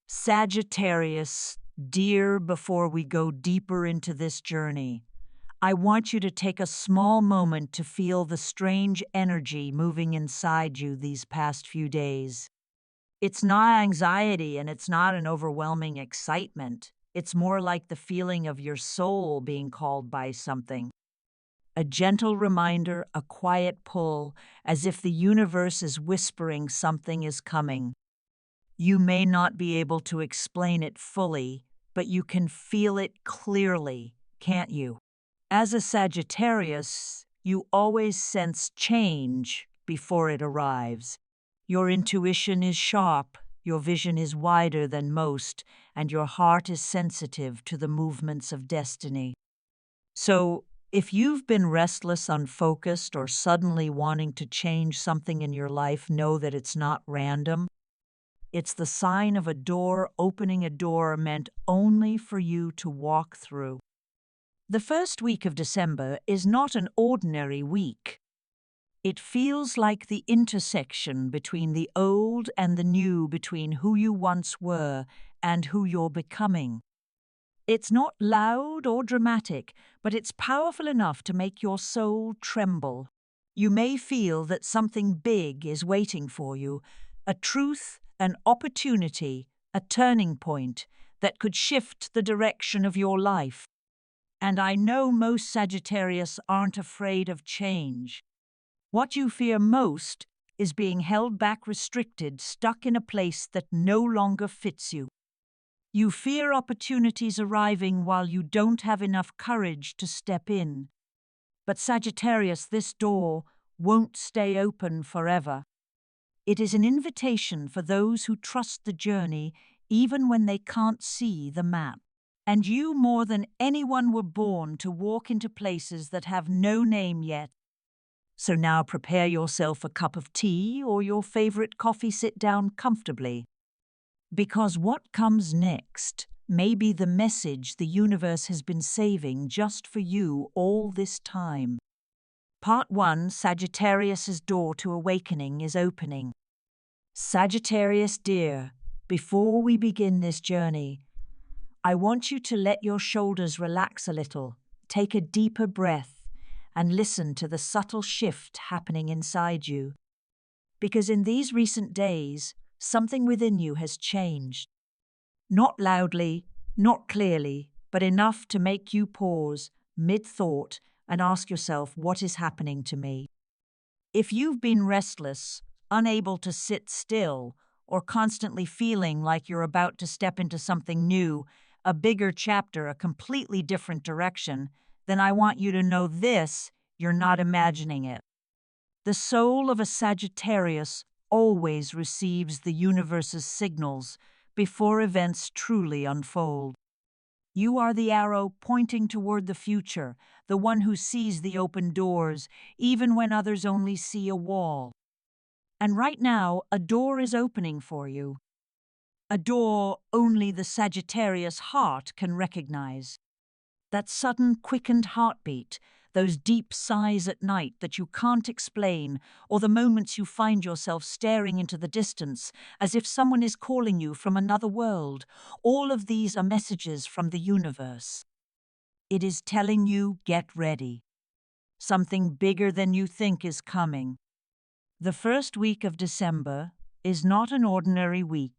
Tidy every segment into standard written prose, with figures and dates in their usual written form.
Sagittarius, dear, before we go deeper into this journey, I want you to take a small moment to feel the strange energy moving inside you these past few days. It's not anxiety and it's not an overwhelming excitement. It's more like the feeling of your soul being called by something. A gentle reminder, a quiet pull, as if the universe is whispering something is coming. You may not be able to explain it fully, but you can feel it clearly, can't you? As a Sagittarius, you always sense change before it arrives. Your intuition is sharp, your vision is wider than most, and your heart is sensitive to the movements of destiny. So, if you've been restless, unfocused, or suddenly wanting to change something in your life, know that it's not random. It's the sign of a door opening, a door meant only for you to walk through. The first week of December is not an ordinary week. It feels like the intersection between the old and the new, between who you once were and who you're becoming. It's not loud or dramatic, but it's powerful enough to make your soul tremble. You may feel that something big is waiting for you, a truth, an opportunity, a turning point that could shift the direction of your life. And I know most Sagittarius aren't afraid of change. What you fear most is being held back, restricted, stuck in a place that no longer fits you. You fear opportunities arriving while you don't have enough courage to step in. But Sagittarius, this door won't stay open forever. It is an invitation for those who trust the journey even when they can't see the map. And you, more than anyone, were born to walk into places that have no name yet. So now prepare yourself a cup of tea or your favorite coffee, sit down comfortably. Because what comes next may be the message the universe has been saving just for you all this time. Part 1, Sagittarius's door to awakening is opening. Sagittarius dear, before we begin this journey, I want you to let your shoulders relax a little, take a deeper breath, and listen to the subtle shift happening inside you. Because in these recent days, something within you has changed. Not loudly, not clearly, but enough to make you pause mid-thought and ask yourself, what is happening to me? If you've been restless, unable to sit still, or constantly feeling like you're about to step into something new, a bigger chapter, a completely different direction, then I want you to know this: you're not imagining it. The soul of a Sagittarius always receives the universe's signals before events truly unfold. You are the arrow pointing toward the future, the one who sees the open doors, even when others only see a wall. And right now, a door is opening for you. A door only the Sagittarius heart can recognize. That sudden, quickened heartbeat, those deep sighs at night that you can't explain, or the moments you find yourself staring into the distance as if someone is calling you from another world, all of these are messages from the universe. It is telling you, get ready. Something bigger than you think is coming. The first week of December is not an ordinary week.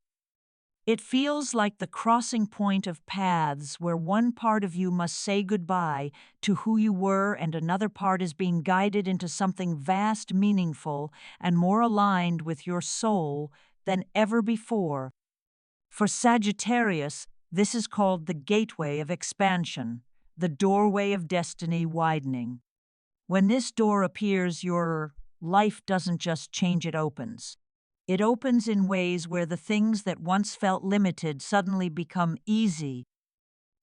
It feels like the crossing point of paths where one part of you must say goodbye to who you were and another part is being guided into something vast, meaningful, and more aligned with your soul than ever before. For Sagittarius, this is called the gateway of expansion, the doorway of destiny widening. When this door appears, your life doesn't just change, it opens. It opens in ways where the things that once felt limited suddenly become easy.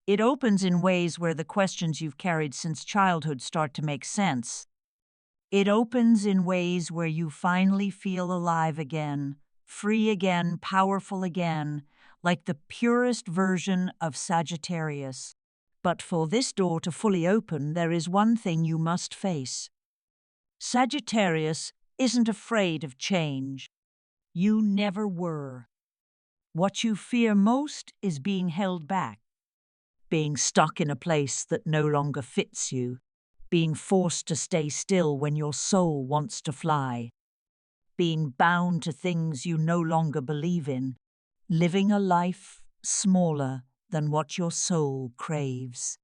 It opens in ways where the questions you've carried since childhood start to make sense. It opens in ways where you finally feel alive again, free again, powerful again, like the purest version of Sagittarius. But for this door to fully open, there is one thing you must face. Sagittarius isn't afraid of change. You never were. What you fear most is being held back, being stuck in a place that no longer fits you, being forced to stay still when your soul wants to fly, being bound to things you no longer believe in, living a life smaller than what your soul craves.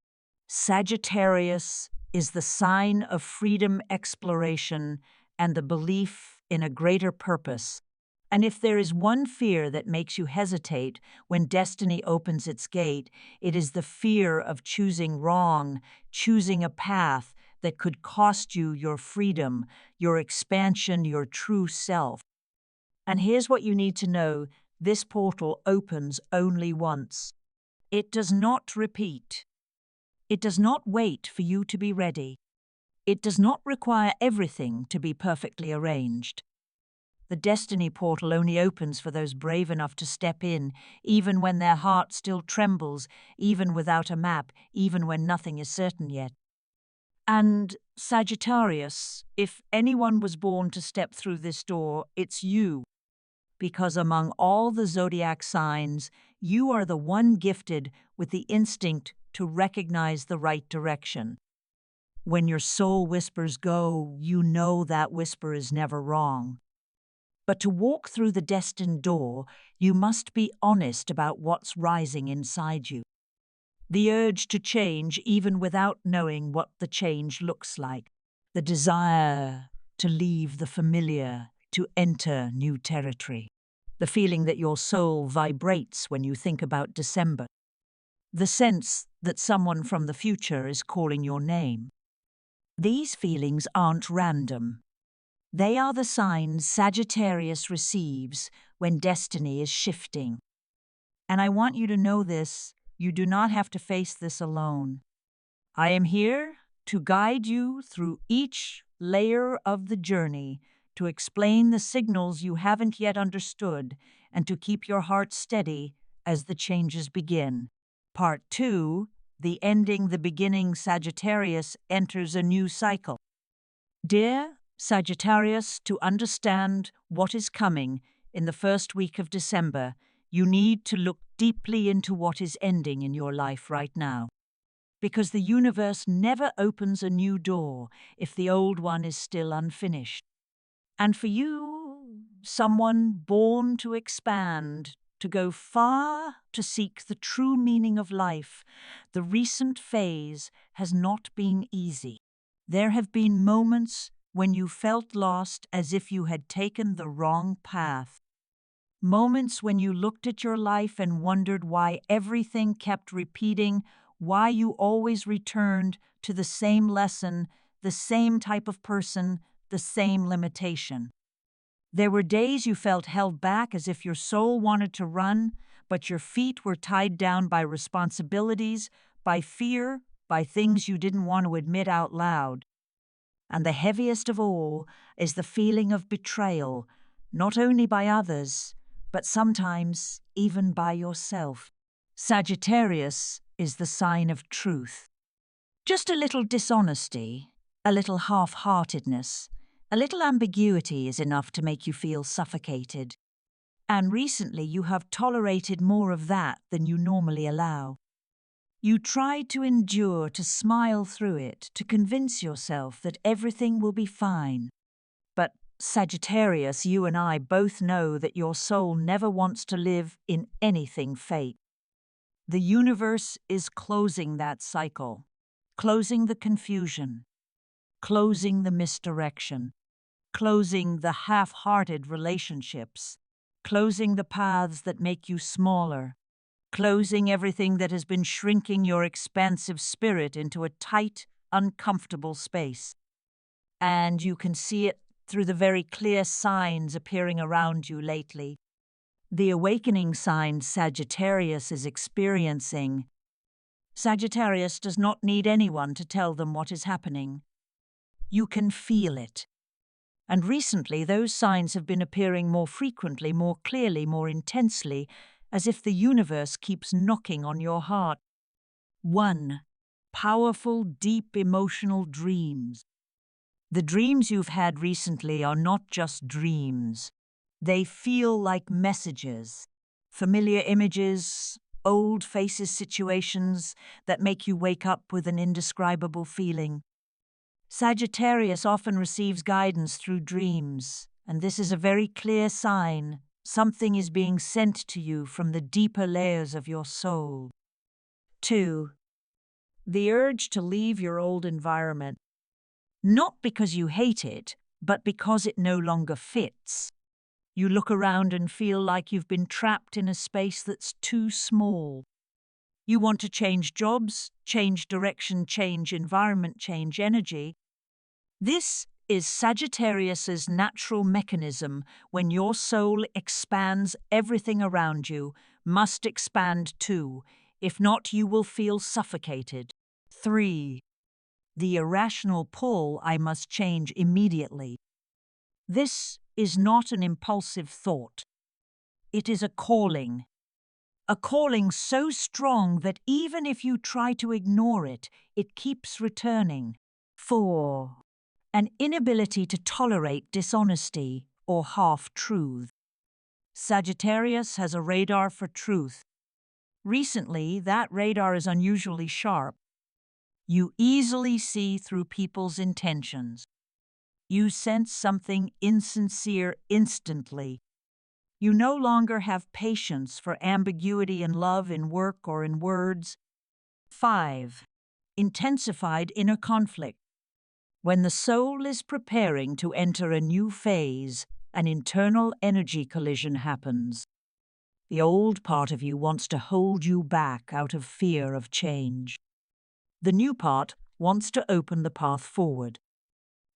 Sagittarius is the sign of freedom, exploration, and the belief in a greater purpose. And if there is one fear that makes you hesitate when destiny opens its gate, it is the fear of choosing wrong, choosing a path that could cost you your freedom, your expansion, your true self. And here's what you need to know: this portal opens only once. It does not repeat. It does not wait for you to be ready. It does not require everything to be perfectly arranged. The destiny portal only opens for those brave enough to step in, even when their heart still trembles, even without a map, even when nothing is certain yet. And Sagittarius, if anyone was born to step through this door, it's you. Because among all the zodiac signs, you are the one gifted with the instinct to recognize the right direction. When your soul whispers go, you know that whisper is never wrong. But to walk through the destined door, you must be honest about what's rising inside you. The urge to change even without knowing what the change looks like. The desire to leave the familiar, to enter new territory. The feeling that your soul vibrates when you think about December. The sense that someone from the future is calling your name. These feelings aren't random. They are the signs Sagittarius receives when destiny is shifting. And I want you to know this: you do not have to face this alone. I am here to guide you through each layer of the journey, to explain the signals you haven't yet understood, and to keep your heart steady as the changes begin. Part 2, the ending, the beginning. Sagittarius enters a new cycle. Dear Sagittarius, to understand what is coming in the first week of December, you need to look deeply into what is ending in your life right now. Because the universe never opens a new door if the old one is still unfinished. And for you, someone born to expand, to go far, to seek the true meaning of life, the recent phase has not been easy. There have been moments when you felt lost, as if you had taken the wrong path. Moments when you looked at your life and wondered why everything kept repeating, why you always returned to the same lesson, the same type of person, the same limitation. There were days you felt held back, as if your soul wanted to run, but your feet were tied down by responsibilities, by fear, by things you didn't want to admit out loud. And the heaviest of all is the feeling of betrayal, not only by others, but sometimes even by yourself. Sagittarius is the sign of truth. Just a little dishonesty, a little half-heartedness, a little ambiguity is enough to make you feel suffocated. And recently you have tolerated more of that than you normally allow. You tried to endure, to smile through it, to convince yourself that everything will be fine. But Sagittarius, you and I both know that your soul never wants to live in anything fake. The universe is closing that cycle, closing the confusion, closing the misdirection, closing the half-hearted relationships, closing the paths that make you smaller, closing everything that has been shrinking your expansive spirit into a tight, uncomfortable space. And you can see it through the very clear signs appearing around you lately. The awakening sign Sagittarius is experiencing. Sagittarius does not need anyone to tell them what is happening. You can feel it. And recently those signs have been appearing more frequently, more clearly, more intensely, as if the universe keeps knocking on your heart. 1. Powerful, deep emotional dreams. The dreams you've had recently are not just dreams. They feel like messages. familiar images, old faces, situations that make you wake up with an indescribable feeling. Sagittarius often receives guidance through dreams, and this is a very clear sign something is being sent to you from the deeper layers of your soul. 2. The urge to leave your old environment, not because you hate it, but because it no longer fits. You look around and feel like you've been trapped in a space that's too small. You want to change jobs, change direction, change environment, change energy. This is Sagittarius's natural mechanism. When your soul expands, everything around you must expand too. If not, you will feel suffocated. 3. The irrational pull, I must change immediately. This is not an impulsive thought. It is a calling so strong that even if you try to ignore it, it keeps returning. 4. An inability to tolerate dishonesty or half-truth. Sagittarius has a radar for truth. Recently, that radar is unusually sharp. You easily see through people's intentions. You sense something insincere instantly. You no longer have patience for ambiguity in love, in work, or in words. 5. Intensified inner conflict. When the soul is preparing to enter a new phase, an internal energy collision happens. The old part of you wants to hold you back out of fear of change. The new part wants to open the path forward.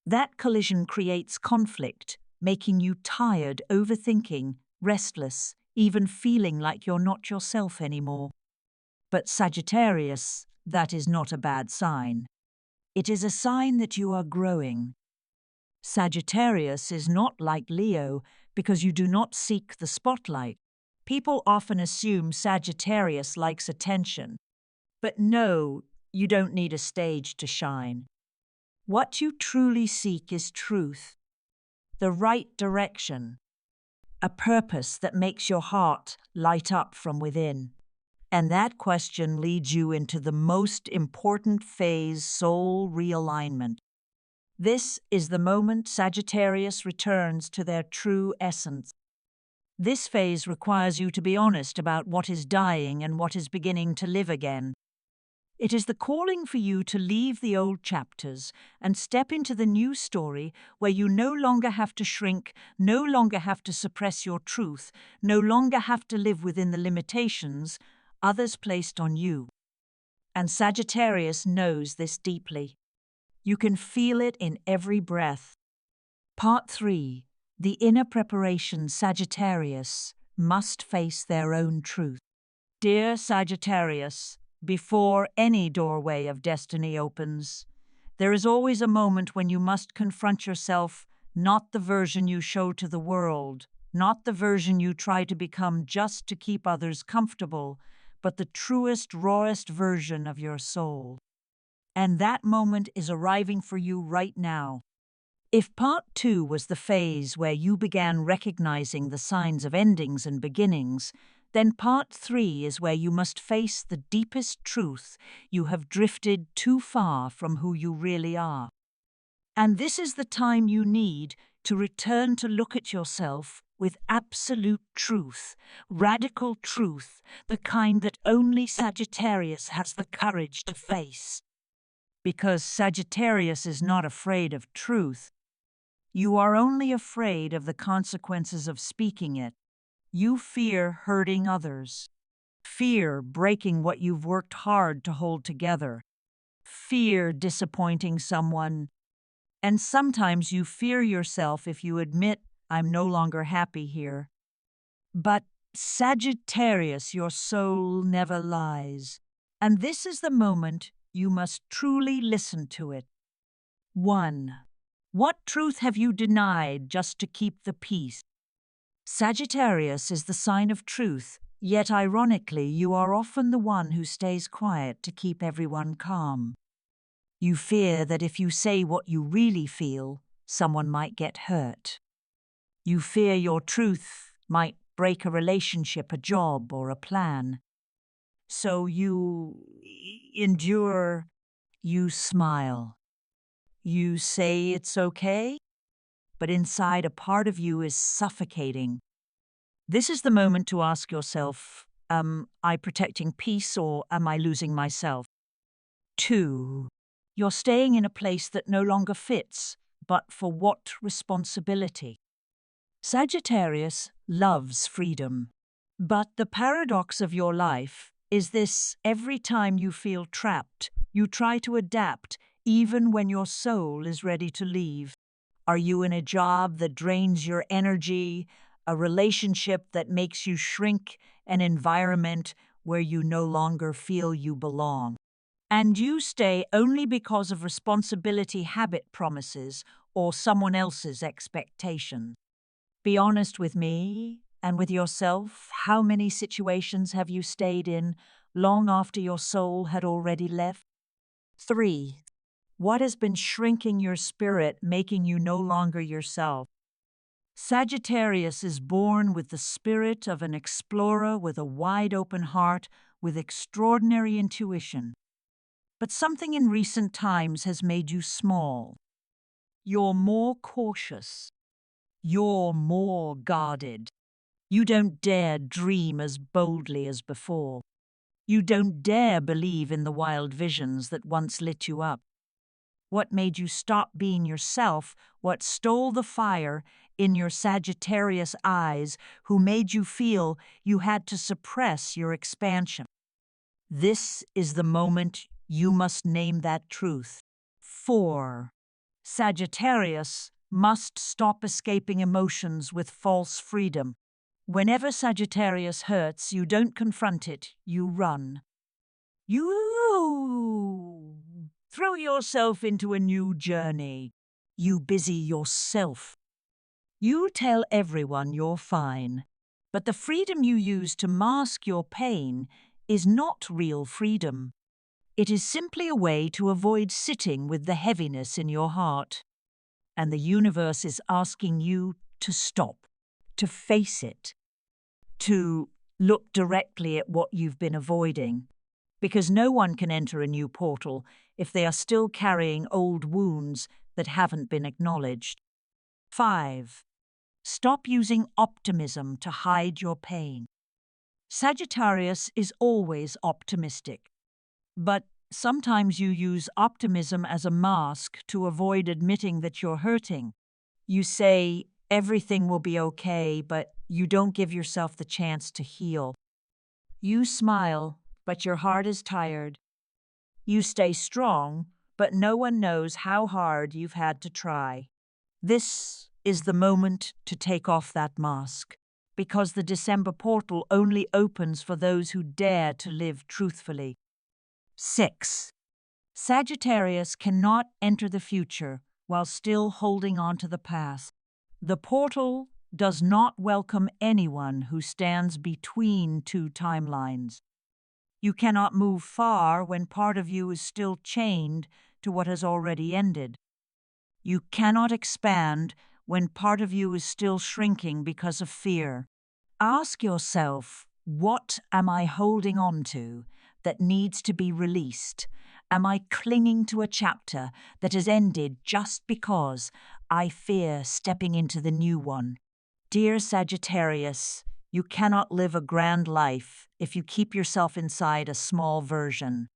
That collision creates conflict, making you tired, overthinking, restless, even feeling like you're not yourself anymore. But Sagittarius, that is not a bad sign. It is a sign that you are growing. Sagittarius is not like Leo because you do not seek the spotlight. People often assume Sagittarius likes attention. But no, you don't need a stage to shine. What you truly seek is truth, the right direction, a purpose that makes your heart light up from within. And that question leads you into the most important phase, soul realignment. This is the moment Sagittarius returns to their true essence. This phase requires you to be honest about what is dying and what is beginning to live again. It is the calling for you to leave the old chapters and step into the new story where you no longer have to shrink, no longer have to suppress your truth, no longer have to live within the limitations others placed on you. And Sagittarius knows this deeply. You can feel it in every breath. Part 3. The inner preparation. Sagittarius must face their own truth. Dear Sagittarius, before any doorway of destiny opens, there is always a moment when you must confront yourself, not the version you show to the world, not the version you try to become just to keep others comfortable, but the truest, rawest version of your soul. And that moment is arriving for you right now. If Part 2 was the phase where you began recognizing the signs of endings and beginnings, then Part 3 is where you must face the deepest truth: you have drifted too far from who you really are. And this is the time you need to return to look at yourself with absolute truth, radical truth, the kind that only Sagittarius has the courage to face. Because Sagittarius is not afraid of truth. You are only afraid of the consequences of speaking it. You fear hurting others. Fear breaking what you've worked hard to hold together. Fear disappointing someone. And sometimes you fear yourself if you admit, I'm no longer happy here. But Sagittarius, your soul never lies. And this is the moment you must truly listen to it. 1. What truth have you denied just to keep the peace? Sagittarius is the sign of truth, yet ironically you are often the one who stays quiet to keep everyone calm. You fear that if you say what you really feel, someone might get hurt. You fear your truth might break a relationship, a job, or a plan. So you endure, you smile, you say it's okay, but inside a part of you is suffocating. This is the moment to ask yourself, am I protecting peace or am I losing myself? 2. You're staying in a place that no longer fits, but for what responsibility? Sagittarius loves freedom. But the paradox of your life is this: every time you feel trapped, you try to adapt, even when your soul is ready to leave. Are you in a job that drains your energy, a relationship that makes you shrink, an environment where you no longer feel you belong? And you stay only because of responsibility, habit promises, or someone else's expectation. Be honest with me and with yourself. How many situations have you stayed in long after your soul had already left? 3. What has been shrinking your spirit, making you no longer yourself? Sagittarius is born with the spirit of an explorer, with a wide open heart, with extraordinary intuition. But something in recent times has made you small. You're more cautious. You're more guarded. You don't dare dream as boldly as before. You don't dare believe in the wild visions that once lit you up. What made you stop being yourself? What stole the fire in your Sagittarius eyes? Who made you feel you had to suppress your expansion? This is the moment you must name that truth. 4. Sagittarius must stop escaping emotions with false freedom. Whenever Sagittarius hurts, you don't confront it, you run. You throw yourself into a new journey. You busy yourself. You tell everyone you're fine. But the freedom you use to mask your pain is not real freedom. It is simply a way to avoid sitting with the heaviness in your heart. And the universe is asking you to stop, to face it, to look directly at what you've been avoiding. Because no one can enter a new portal if they are still carrying old wounds that haven't been acknowledged. 5. Stop using optimism to hide your pain. Sagittarius is always optimistic, but sometimes you use optimism as a mask to avoid admitting that you're hurting. You say everything will be okay, but you don't give yourself the chance to heal. You smile, but your heart is tired. You stay strong, but no one knows how hard you've had to try. This is the moment to take off that mask, because the December portal only opens for those who dare to live truthfully. 6. Sagittarius cannot enter the future while still holding on to the past. The portal does not welcome anyone who stands between two timelines. You cannot move far when part of you is still chained to what has already ended. You cannot expand when part of you is still shrinking because of fear. Ask yourself, what am I holding on to that needs to be released? Am I clinging to a chapter that has ended just because I fear stepping into the new one? Dear Sagittarius, you cannot live a grand life if you keep yourself inside a small version.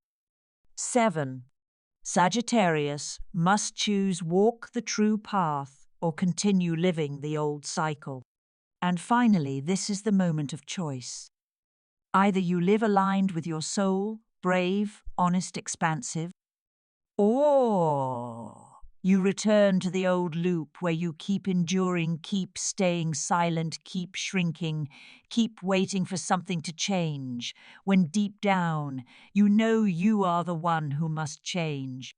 7. Sagittarius must choose walk the true path or continue living the old cycle. And finally, this is the moment of choice. Either you live aligned with your soul, brave, honest, expansive, or you return to the old loop where you keep enduring, keep staying silent, keep shrinking, keep waiting for something to change, when deep down you know you are the one who must change.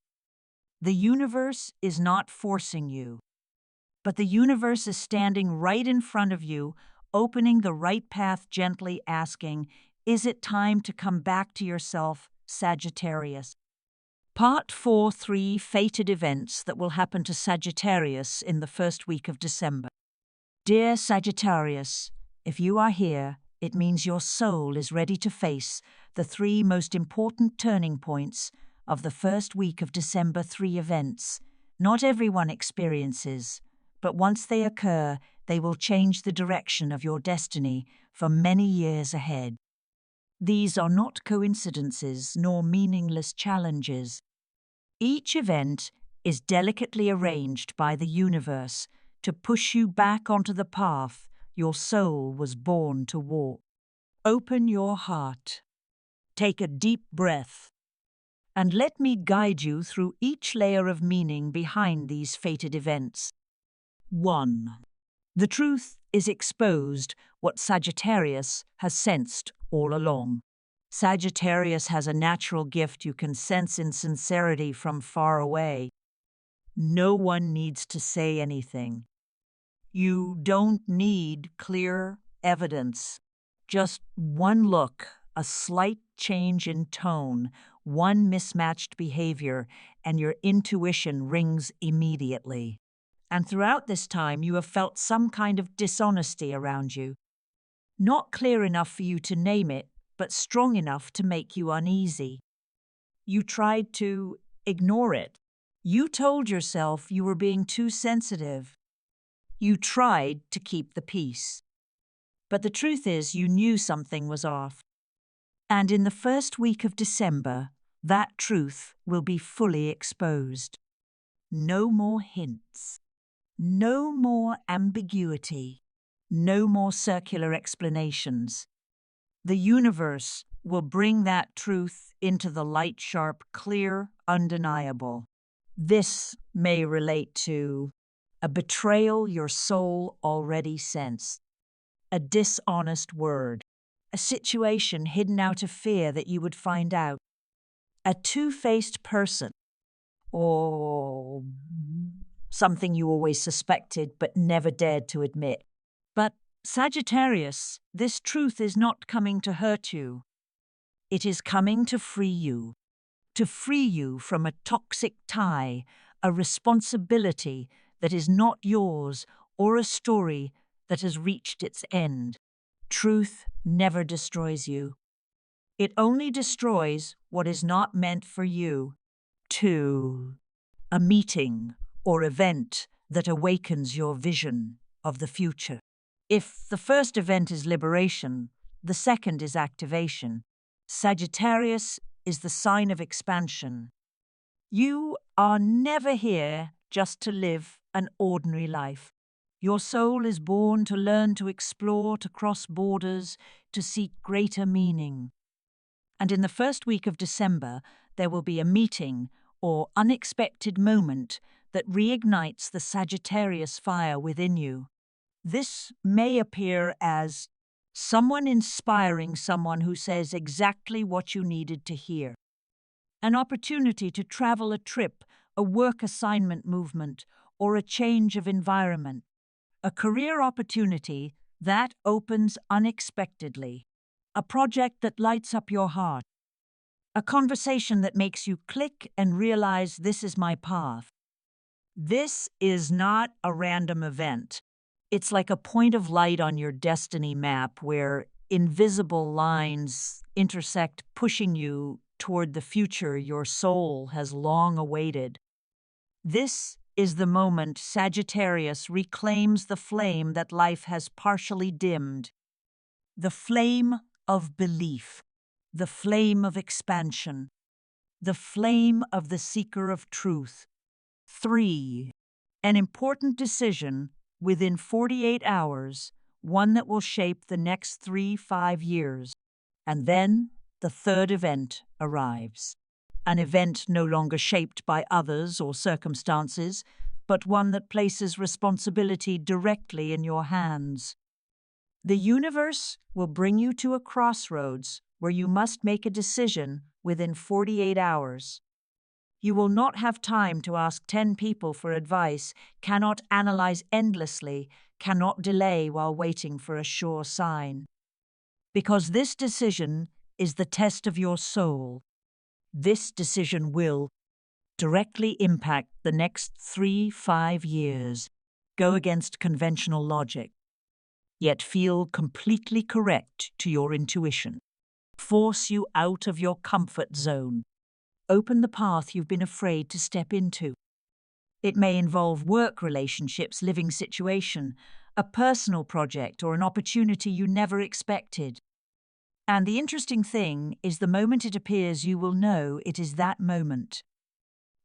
The universe is not forcing you, but the universe is standing right in front of you, opening the right path gently, asking, is it time to come back to yourself, Sagittarius? Part 4, 3 fated events that will happen to Sagittarius in the first week of December. Dear Sagittarius, If you are here, it means your soul is ready to face the three most important turning points of the first week of December. Three events not everyone experiences, but once they occur, they will change the direction of your destiny for many years ahead. These are not coincidences nor meaningless challenges. Each event is delicately arranged by the universe to push you back onto the path your soul was born to walk. Open your heart, take a deep breath, and let me guide you through each layer of meaning behind these fated events. 1. The truth is exposed, what Sagittarius has sensed all along. Sagittarius has a natural gift you can sense in sincerity from far away. No one needs to say anything. You don't need clear evidence. Just one look, a slight change in tone, one mismatched behavior, and your intuition rings immediately. And throughout this time, you have felt some kind of dishonesty around you. Not clear enough for you to name it, but strong enough to make you uneasy. You tried to ignore it. You told yourself you were being too sensitive. You tried to keep the peace. But the truth is, you knew something was off. And in the first week of December, that truth will be fully exposed. No more hints. No more ambiguity. No more circular explanations. The universe will bring that truth into the light, sharp, clear, undeniable. This may relate to a betrayal your soul already sensed, a dishonest word, a situation hidden out of fear that you would find out, a two-faced person, or something you always suspected but never dared to admit. But Sagittarius, this truth is not coming to hurt you. It is coming to free you from a toxic tie, a responsibility that is not yours, or a story that has reached its end. Truth never destroys you. It only destroys what is not meant for you. 2. A meeting or event that awakens your vision of the future. If the first event is liberation, the second is activation. Sagittarius is the sign of expansion. You are never here just to live an ordinary life. Your soul is born to learn, to explore, to cross borders, to seek greater meaning. And in the first week of December, there will be a meeting or unexpected moment that reignites the Sagittarius fire within you. This may appear as someone inspiring someone who says exactly what you needed to hear. An opportunity to travel, a trip, a work assignment movement, or a change of environment. A career opportunity that opens unexpectedly. A project that lights up your heart. A conversation that makes you click and realize this is my path. This is not a random event. It's like a point of light on your destiny map where invisible lines intersect, pushing you toward the future your soul has long awaited. This is the moment Sagittarius reclaims the flame that life has partially dimmed. The flame of belief, the flame of expansion, the flame of the seeker of truth. 3. An important decision within 48 hours, one that will shape the next 3-5 years. And then the third event arrives. An event no longer shaped by others or circumstances, but one that places responsibility directly in your hands. The universe will bring you to a crossroads where you must make a decision within 48 hours. You will not have time to ask 10 people for advice, cannot analyze endlessly, cannot delay while waiting for a sure sign. Because this decision is the test of your soul. This decision will directly impact the next 3-5 years. Go against conventional logic. yet feel completely correct to your intuition. Force you out of your comfort zone. Open the path you've been afraid to step into. It may involve work relationships, living situation, a personal project, or an opportunity you never expected. And the interesting thing is the moment it appears, you will know it is that moment.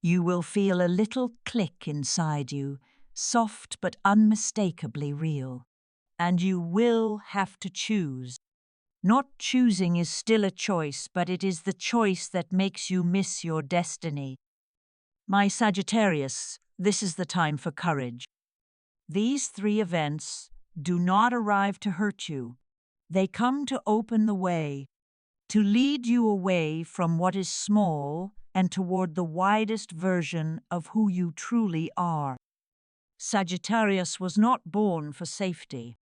You will feel a little click inside you, soft but unmistakably real. And you will have to choose. Not choosing is still a choice, but it is the choice that makes you miss your destiny. My Sagittarius, this is the time for courage. These 3 events do not arrive to hurt you. They come to open the way, to lead you away from what is small and toward the widest version of who you truly are. Sagittarius was not born for safety.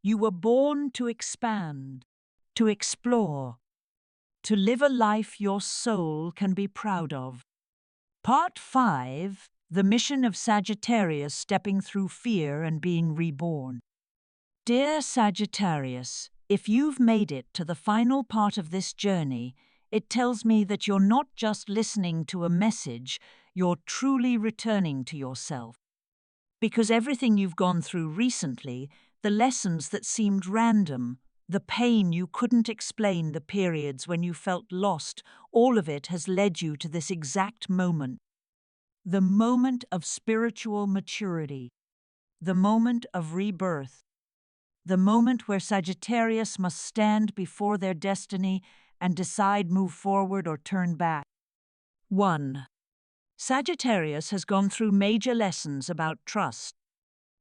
You were born to expand, to explore, to live a life your soul can be proud of. Part 5, the mission of Sagittarius stepping through fear and being reborn. Dear Sagittarius, if you've made it to the final part of this journey, it tells me that you're not just listening to a message, you're truly returning to yourself. Because everything you've gone through recently, the lessons that seemed random, the pain you couldn't explain, the periods when you felt lost, all of it has led you to this exact moment. The moment of spiritual maturity, the moment of rebirth, the moment where Sagittarius must stand before their destiny and decide move forward or turn back. 1. Sagittarius has gone through major lessons about trust.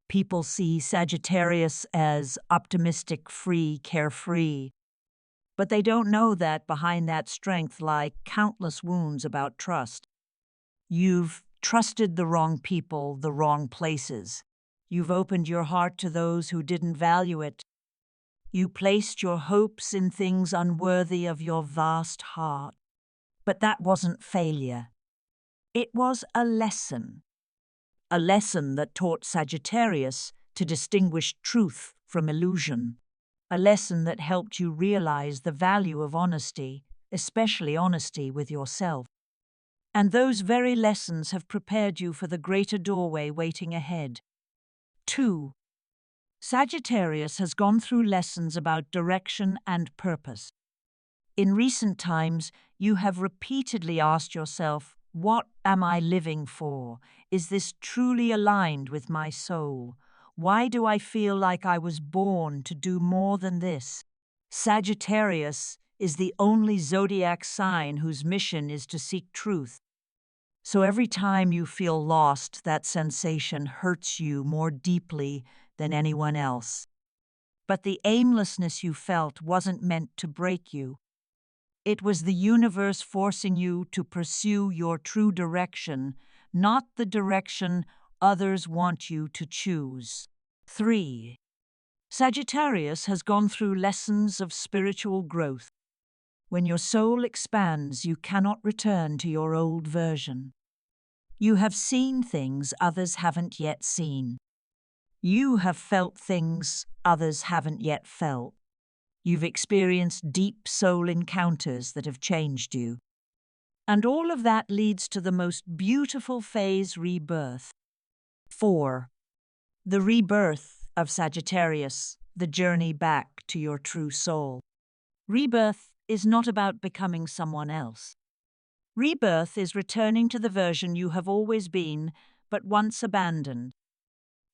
People see Sagittarius as optimistic, free, carefree. But they don't know that behind that strength lie countless wounds about trust. You've trusted the wrong people, the wrong places. You've opened your heart to those who didn't value it. You placed your hopes in things unworthy of your vast heart. But that wasn't failure. It was a lesson that taught Sagittarius to distinguish truth from illusion, a lesson that helped you realize the value of honesty, especially honesty with yourself. And those very lessons have prepared you for the greater doorway waiting ahead. 2. Sagittarius has gone through lessons about direction and purpose. In recent times, you have repeatedly asked yourself, what am I living for? Is this truly aligned with my soul? Why do I feel like I was born to do more than this? Sagittarius is the only zodiac sign whose mission is to seek truth. So every time you feel lost, that sensation hurts you more deeply than anyone else. But the aimlessness you felt wasn't meant to break you. It was the universe forcing you to pursue your true direction, not the direction others want you to choose. 3. Sagittarius has gone through lessons of spiritual growth. When your soul expands, you cannot return to your old version. You have seen things others haven't yet seen. You have felt things others haven't yet felt. You've experienced deep soul encounters that have changed you. And all of that leads to the most beautiful phase, rebirth. 4. The rebirth of Sagittarius, the journey back to your true soul. Rebirth is not about becoming someone else. Rebirth is returning to the version you have always been, but once abandoned.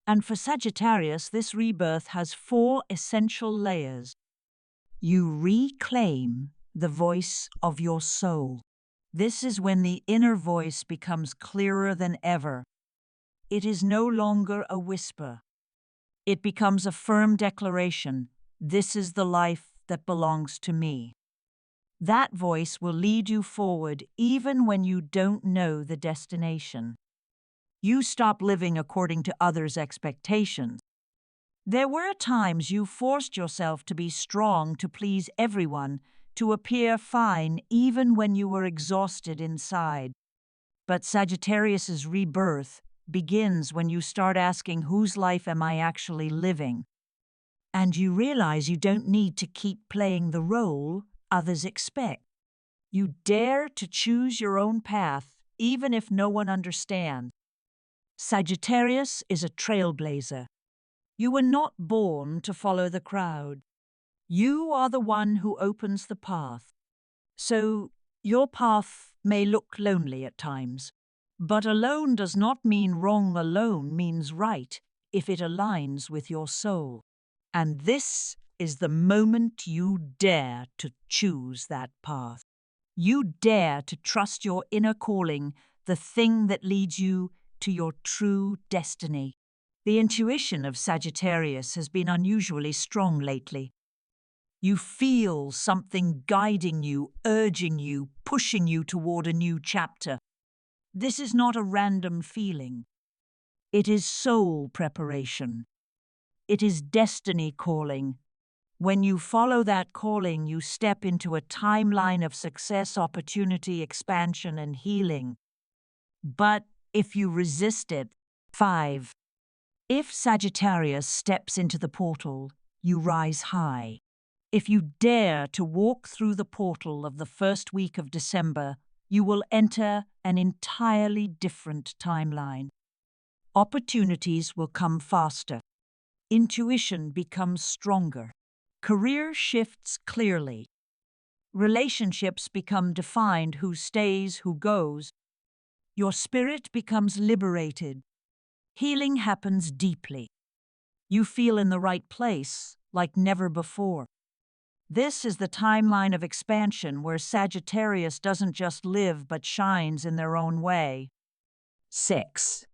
And for Sagittarius, this rebirth has 4 essential layers. You reclaim the voice of your soul. This is when the inner voice becomes clearer than ever. It is no longer a whisper. It becomes a firm declaration. This is the life that belongs to me. That voice will lead you forward even when you don't know the destination. You stop living according to others' expectations. There were times you forced yourself to be strong, to please everyone, to appear fine even when you were exhausted inside. But Sagittarius's rebirth begins when you start asking, whose life am I actually living? And you realize you don't need to keep playing the role others expect. You dare to choose your own path, even if no one understands. Sagittarius is a trailblazer. You were not born to follow the crowd. You are the one who opens the path. So, your path may look lonely at times, but alone does not mean wrong. Alone means right if it aligns with your soul. And this is the moment you dare to choose that path. You dare to trust your inner calling, the thing that leads you to your true destiny. The intuition of Sagittarius has been unusually strong lately. You feel something guiding you, urging you, pushing you toward a new chapter. This is not a random feeling. It is soul preparation. It is destiny calling. When you follow that calling, you step into a timeline of success, opportunity, expansion, and healing. But if you resist it, 5. If Sagittarius steps into the portal, you rise high. If you dare to walk through the portal of the first week of December, you will enter an entirely different timeline. Opportunities will come faster. Intuition becomes stronger. Career shifts clearly. Relationships become defined: who stays, who goes. Your spirit becomes liberated. Healing happens deeply. You feel in the right place, like never before. This is the timeline of expansion where Sagittarius doesn't just live but shines in their own way. 6.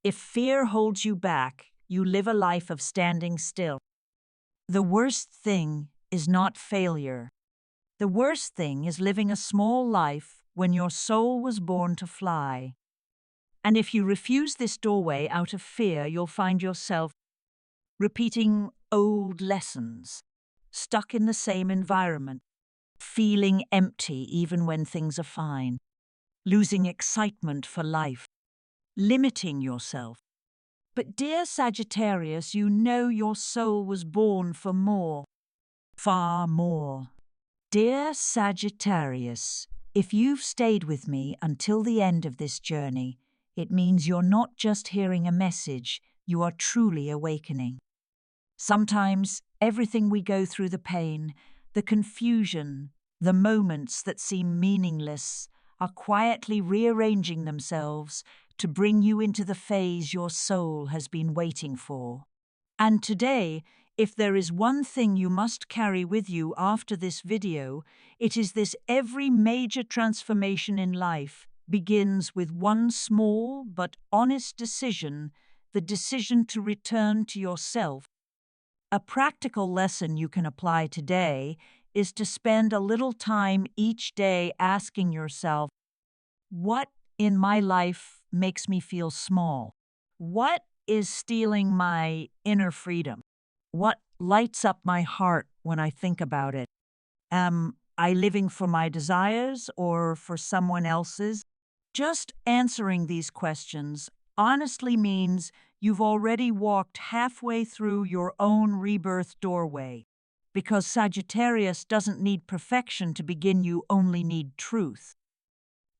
If fear holds you back, you live a life of standing still. The worst thing is not failure. The worst thing is living a small life when your soul was born to fly. And if you refuse this doorway out of fear, you'll find yourself repeating old lessons, stuck in the same environment, feeling empty even when things are fine, losing excitement for life, limiting yourself. But dear Sagittarius, you know your soul was born for more, far more. Dear Sagittarius, if you've stayed with me until the end of this journey, it means you're not just hearing a message, you are truly awakening. Sometimes everything we go through, the pain, the confusion, the moments that seem meaningless, are quietly rearranging themselves to bring you into the phase your soul has been waiting for. And today, if there is one thing you must carry with you after this video, it is this: every major transformation in life begins with one small but honest decision, the decision to return to yourself. A practical lesson you can apply today is to spend a little time each day asking yourself, what in my life makes me feel small? What is stealing my inner freedom? What lights up my heart when I think about it? Am I living for my desires or for someone else's? Just answering these questions honestly means you've already walked halfway through your own rebirth doorway. Because Sagittarius doesn't need perfection to begin, you only need truth.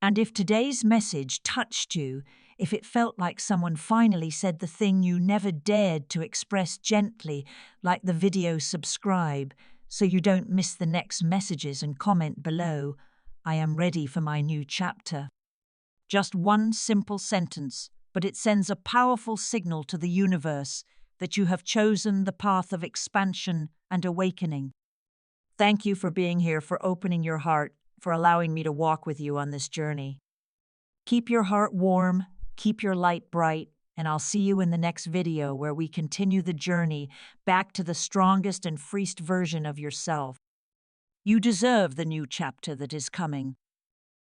And if today's message touched you, if it felt like someone finally said the thing you never dared to express gently, like the video, subscribe so you don't miss the next messages, and comment below, I am ready for my new chapter. Just one simple sentence, but it sends a powerful signal to the universe that you have chosen the path of expansion and awakening. Thank you for being here, for opening your heart, for allowing me to walk with you on this journey. Keep your heart warm, keep your light bright, and I'll see you in the next video where we continue the journey back to the strongest and freest version of yourself. You deserve the new chapter that is coming.